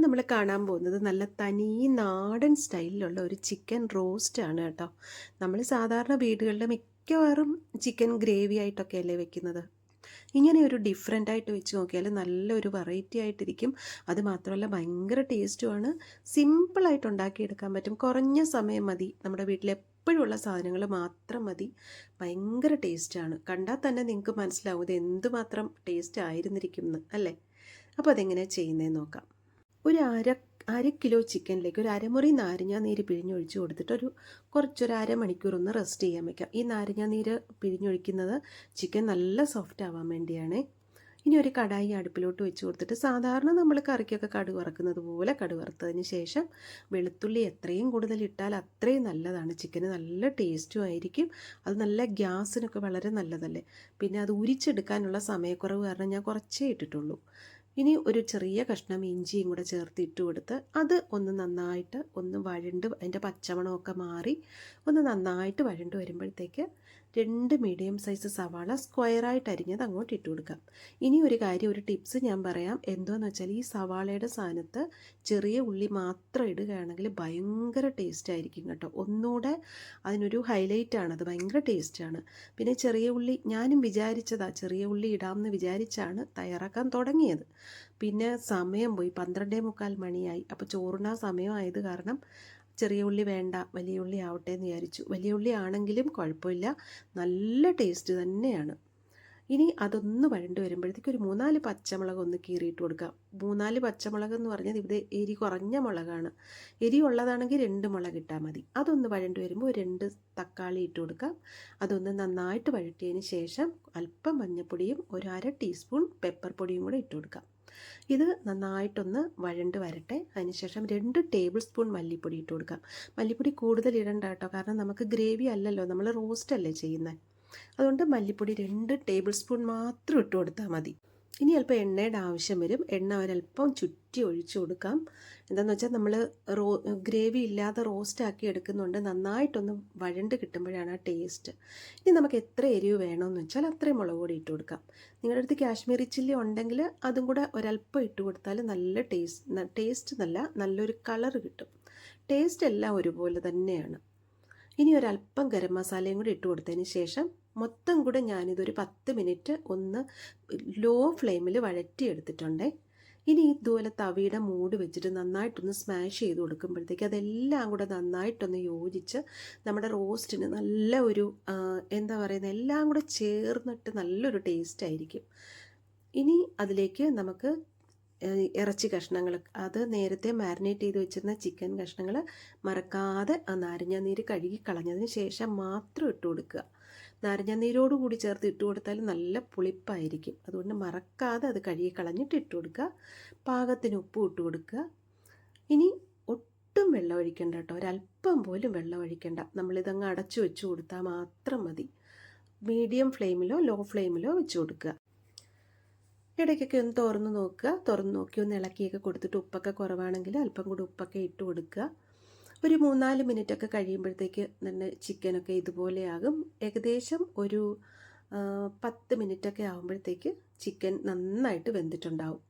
നമ്മൾ കാണാൻ പോകുന്നത് നല്ല തനി നാടൻ സ്റ്റൈലിലുള്ള ഒരു ചിക്കൻ റോസ്റ്റ് ആണ് കേട്ടോ. നമ്മൾ സാധാരണ വീടുകളിൽ മിക്കവാറും ചിക്കൻ ഗ്രേവി ആയിട്ടൊക്കെയല്ലേ വെക്കുന്നത്. ഇങ്ങനെ ഒരു ഡിഫറെൻ്റ് ആയിട്ട് വെച്ച് നോക്കിയാൽ നല്ലൊരു വെറൈറ്റി ആയിട്ടിരിക്കും. അത് മാത്രമല്ല ഭയങ്കര ടേസ്റ്റുമാണ്. സിമ്പിളായിട്ട് ഉണ്ടാക്കിയെടുക്കാൻ പറ്റും. കുറഞ്ഞ സമയം മതി. നമ്മുടെ വീട്ടിൽ എപ്പോഴും ഉള്ള സാധനങ്ങൾ മാത്രം മതി. ഭയങ്കര ടേസ്റ്റാണ്. കണ്ടാൽ തന്നെ നിങ്ങൾക്ക് മനസ്സിലാവും ഇത് എന്തുമാത്രം ടേസ്റ്റ് ആയിരുന്നിരിക്കും എന്ന് അല്ലേ. അപ്പോൾ അതെങ്ങനെ ചെയ്യുന്നതെന്ന് നോക്കാം. ഒരു അര കിലോ ചിക്കനിലേക്ക് ഒരു അരമുറി നാരങ്ങ നീര് പിഴിഞ്ഞൊഴിച്ച് കൊടുത്തിട്ട് കുറച്ചൊരു അരമണിക്കൂർ ഒന്ന് റെസ്റ്റ് ചെയ്യാൻ വയ്ക്കാം. ഈ നാരങ്ങ നീര് പിഴിഞ്ഞൊഴിക്കുന്നത് ചിക്കൻ നല്ല സോഫ്റ്റ് ആവാൻ വേണ്ടിയാണ്. ഇനി ഒരു കടായി അടുപ്പിലോട്ട് വെച്ച് കൊടുത്തിട്ട് സാധാരണ നമ്മൾ കറിക്കൊക്കെ കടുക് വറക്കുന്നത് പോലെ കടുക് വറുത്തതിന് ശേഷം വെളുത്തുള്ളി എത്രയും കൂടുതൽ ഇട്ടാൽ അത്രയും നല്ലതാണ്. ചിക്കന് നല്ല ടേസ്റ്റും ആയിരിക്കും. അത് നല്ല ഗ്യാസിനൊക്കെ വളരെ നല്ലതല്ലേ. പിന്നെ അത് ഉരിച്ചെടുക്കാനുള്ള സമയക്കുറവ് കാരണം ഞാൻ കുറച്ചേ ഇട്ടിട്ടുള്ളൂ. ഇനി ഒരു ചെറിയ കഷ്ണം ഇഞ്ചിയും കൂടെ ചേർത്ത് ഇട്ട് കൊടുത്ത് അത് ഒന്ന് നന്നായിട്ട് വഴണ്ട് അതിൻ്റെ പച്ചമണമൊക്കെ മാറി ഒന്ന് നന്നായിട്ട് വഴണ്ട് വരുമ്പോഴത്തേക്ക് 2 മീഡിയം സൈസ് സവാള സ്ക്വയറായിട്ട് അരിഞ്ഞത് അങ്ങോട്ട് ഇട്ട് കൊടുക്കാം. ഇനി ഒരു ടിപ്സ് ഞാൻ പറയാം. എന്തോന്ന് വെച്ചാൽ ഈ സവാളയുടെ സ്ഥാനത്ത് ചെറിയ ഉള്ളി മാത്രം ഇടുകയാണെങ്കിൽ ഭയങ്കര ടേസ്റ്റ് ആയിരിക്കും കേട്ടോ. ഒന്നുകൂടെ അതിനൊരു ഹൈലൈറ്റാണ്. അത് ഭയങ്കര ടേസ്റ്റാണ്. പിന്നെ ചെറിയ ഉള്ളി ഞാനും ചെറിയ ഉള്ളി ഇടാമെന്ന് വിചാരിച്ചാണ് തയ്യാറാക്കാൻ തുടങ്ങിയത്. പിന്നെ സമയം പോയി, 12:45 മണിയായി. അപ്പോൾ ചോറിനാ സമയമായത് കാരണം ചെറിയ ഉള്ളി വേണ്ട, വലിയ ഉള്ളി ആവട്ടെ എന്ന് വിചാരിച്ചു. വലിയ ഉള്ളി ആണെങ്കിലും കുഴപ്പമില്ല, നല്ല ടേസ്റ്റ് തന്നെയാണ്. ഇനി അതൊന്ന് വഴണ്ട് വരുമ്പോഴത്തേക്ക് ഒരു 3-4 പച്ചമുളക് ഒന്ന് കീറിയിട്ട് കൊടുക്കാം. 3-4 പച്ചമുളക് എന്ന് പറഞ്ഞാൽ ഇവിടെ എരി കുറഞ്ഞ മുളകാണ്. എരി ഉള്ളതാണെങ്കിൽ 2 മുളക് ഇട്ടാൽ മതി. അതൊന്ന് വഴണ്ട് വരുമ്പോൾ 2 തക്കാളി ഇട്ട് കൊടുക്കാം. അതൊന്ന് നന്നായിട്ട് വഴറ്റിയതിന് ശേഷം അല്പം മഞ്ഞൾപ്പൊടിയും 1/2 ടീസ്പൂൺ പെപ്പർ പൊടിയും കൂടെ ഇട്ട് കൊടുക്കാം. ഇത് നന്നായിട്ടൊന്ന് വഴണ്ട് വരട്ടെ. അതിനുശേഷം 2 ടേബിൾ സ്പൂൺ മല്ലിപ്പൊടി ഇട്ട് കൊടുക്കാം. മല്ലിപ്പൊടി കൂടുതൽ ഇടണ്ട കേട്ടോ, കാരണം നമുക്ക് ഗ്രേവി അല്ലല്ലോ, നമ്മൾ റോസ്റ്റ് അല്ലേ ചെയ്യുന്നത്. അതുകൊണ്ട് മല്ലിപ്പൊടി 2 ടേബിൾ സ്പൂൺ മാത്രം ഇട്ട് കൊടുത്താൽ മതി. ഇനി അല്പം എണ്ണയുടെ ആവശ്യം വരും. എണ്ണ ഒരല്പം ചുറ്റി ഒഴിച്ചു കൊടുക്കാം. എന്താണെന്ന് വെച്ചാൽ നമ്മൾ ഗ്രേവി ഇല്ലാതെ റോസ്റ്റാക്കി എടുക്കുന്നുണ്ട്. നന്നായിട്ടൊന്ന് വഴണ്ട് കിട്ടുമ്പോഴാണ് ആ ടേസ്റ്റ്. ഇനി നമുക്ക് എത്ര എരിവ് വേണമെന്ന് വെച്ചാൽ അത്രയും മുളക് പൊടി ഇട്ട് കൊടുക്കാം. നിങ്ങളുടെ അടുത്ത് കാശ്മീരി ചില്ലി ഉണ്ടെങ്കിൽ അതും കൂടെ ഒരല്പം ഇട്ട് കൊടുത്താൽ നല്ല നല്ലൊരു കളർ കിട്ടും. ടേസ്റ്റ് എല്ലാം ഒരുപോലെ തന്നെയാണ്. ഇനി ഒരല്പം ഗരം മസാലയും കൂടി ഇട്ട് കൊടുത്തതിന് ശേഷം മൊത്തം കൂടെ ഞാനിതൊരു 10 മിനിറ്റ് ഒന്ന് ലോ ഫ്ലെയിമിൽ വഴറ്റിയെടുത്തിട്ടുണ്ടേ. ഇനി ഇതുപോലെ തവിയുടെ മൂട് വെച്ചിട്ട് നന്നായിട്ടൊന്ന് സ്മാഷ് ചെയ്ത് കൊടുക്കുമ്പോഴത്തേക്ക് അതെല്ലാം കൂടെ നന്നായിട്ടൊന്ന് യോജിച്ച് നമ്മുടെ റോസ്റ്റിന് നല്ല ഒരു എല്ലാം കൂടെ ചേർന്നിട്ട് നല്ലൊരു ടേസ്റ്റ് ആയിരിക്കും. ഇനി അതിലേക്ക് നമുക്ക് ഇറച്ചി കഷ്ണങ്ങൾ, അത് നേരത്തെ മാരിനേറ്റ് ചെയ്ത് വെച്ചിരുന്ന ചിക്കൻ കഷ്ണങ്ങൾ മറക്കാതെ ആ നാരങ്ങ നീര് കഴുകി കളഞ്ഞതിന് ശേഷം മാത്രം ഇട്ട് കൊടുക്കുക. നാരങ്ങ നീരോട് കൂടി ചേർത്ത് ഇട്ട് കൊടുത്താൽ നല്ല പുളിപ്പായിരിക്കും. അതുകൊണ്ട് മറക്കാതെ അത് കഴുകി കളഞ്ഞിട്ട് ഇട്ട് കൊടുക്കുക. പാകത്തിന് ഉപ്പ് ഇട്ട് കൊടുക്കുക. ഇനി ഒട്ടും വെള്ളം ഒഴിക്കണ്ട കേട്ടോ, ഒരല്പം പോലും വെള്ളം ഒഴിക്കണ്ട. നമ്മളിതങ്ങ് അടച്ചു വെച്ച് കൊടുത്താൽ മാത്രം മതി. മീഡിയം ഫ്ലെയിമിലോ ലോ ഫ്ലെയിമിലോ വെച്ച് കൊടുക്കുക. ഇടയ്ക്കൊക്കെ ഒന്ന് തുറന്ന് നോക്കി ഒന്ന് ഇളക്കിയൊക്കെ കൊടുത്തിട്ട് ഉപ്പൊക്കെ കുറവാണെങ്കിൽ അല്പം കൂടി ഉപ്പൊക്കെ ഇട്ട് കൊടുക്കുക. ഒരു 3-4 മിനിറ്റൊക്കെ കഴിയുമ്പോഴത്തേക്ക് തന്നെ ചിക്കനൊക്കെ ഇതുപോലെയാകും. ഏകദേശം ഒരു 10 മിനിറ്റൊക്കെ ആകുമ്പോഴത്തേക്ക് ചിക്കൻ നന്നായിട്ട് വെന്തിട്ടുണ്ടാവും.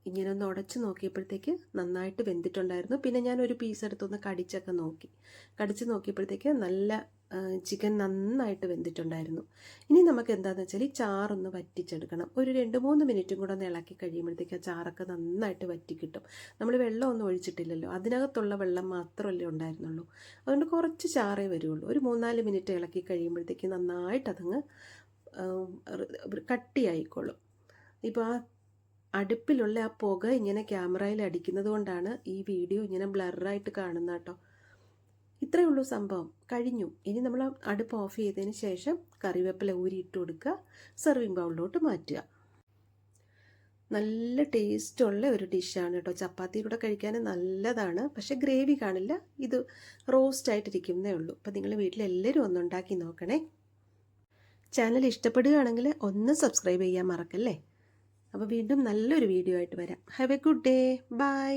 ഇങ്ങനെ ഒന്ന് ഉടച്ച് നോക്കിയപ്പോഴത്തേക്ക് നന്നായിട്ട് വെന്തിട്ടുണ്ടായിരുന്നു. പിന്നെ ഞാൻ ഒരു പീസ് എടുത്തൊന്ന് കടിച്ച് നോക്കിയപ്പോഴത്തേക്ക് നല്ല ചിക്കൻ നന്നായിട്ട് വെന്തിട്ടുണ്ടായിരുന്നു. ഇനി നമുക്ക് എന്താണെന്ന് വെച്ചാൽ ഈ ചാറൊന്ന് വറ്റിച്ചെടുക്കണം. ഒരു 2-3 മിനിറ്റും കൂടെ ഒന്ന് ഇളക്കി കഴിയുമ്പോഴത്തേക്ക് ആ ചാറൊക്കെ നന്നായിട്ട് വറ്റി കിട്ടും. നമ്മൾ വെള്ളമൊന്നും ഒഴിച്ചിട്ടില്ലല്ലോ, അതിനകത്തുള്ള വെള്ളം മാത്രമല്ലേ ഉണ്ടായിരുന്നുള്ളൂ. അതുകൊണ്ട് കുറച്ച് ചാറേ വരുള്ളൂ. ഒരു 3-4 മിനിറ്റ് ഇളക്കി കഴിയുമ്പോഴത്തേക്ക് നന്നായിട്ട് അതങ്ങ് കട്ടിയായിക്കോളും. ഇപ്പോൾ ആ അടുപ്പിലുള്ള ആ പുക ഇങ്ങനെ ക്യാമറയിൽ അടിക്കുന്നത് കൊണ്ടാണ് ഈ വീഡിയോ ഇങ്ങനെ ബ്ലറായിട്ട് കാണുന്നത് കേട്ടോ. ഇത്രയേ ഉള്ളൂ സംഭവം, കഴിഞ്ഞു. ഇനി നമ്മൾ അടുപ്പ് ഓഫ് ചെയ്തതിന് ശേഷം കറിവേപ്പില ഊരി ഇട്ട് കൊടുക്കുക. സെർവിങ് ബൗളിലോട്ട് മാറ്റുക. നല്ല ടേസ്റ്റുള്ള ഒരു ഡിഷാണ് കേട്ടോ. ചപ്പാത്തിയിലൂടെ കഴിക്കാൻ നല്ലതാണ്. പക്ഷേ ഗ്രേവി കാണില്ല, ഇത് റോസ്റ്റായിട്ടിരിക്കുന്നേ ഉള്ളൂ. അപ്പോൾ നിങ്ങൾ വീട്ടിലെല്ലാവരും ഒന്ന് ഉണ്ടാക്കി നോക്കണേ. ചാനൽ ഇഷ്ടപ്പെടുകയാണെങ്കിൽ ഒന്ന് സബ്സ്ക്രൈബ് ചെയ്യാൻ മറക്കല്ലേ. അപ്പോൾ വീണ്ടും നല്ലൊരു വീഡിയോ ആയിട്ട് വരാം. Have a good day. By.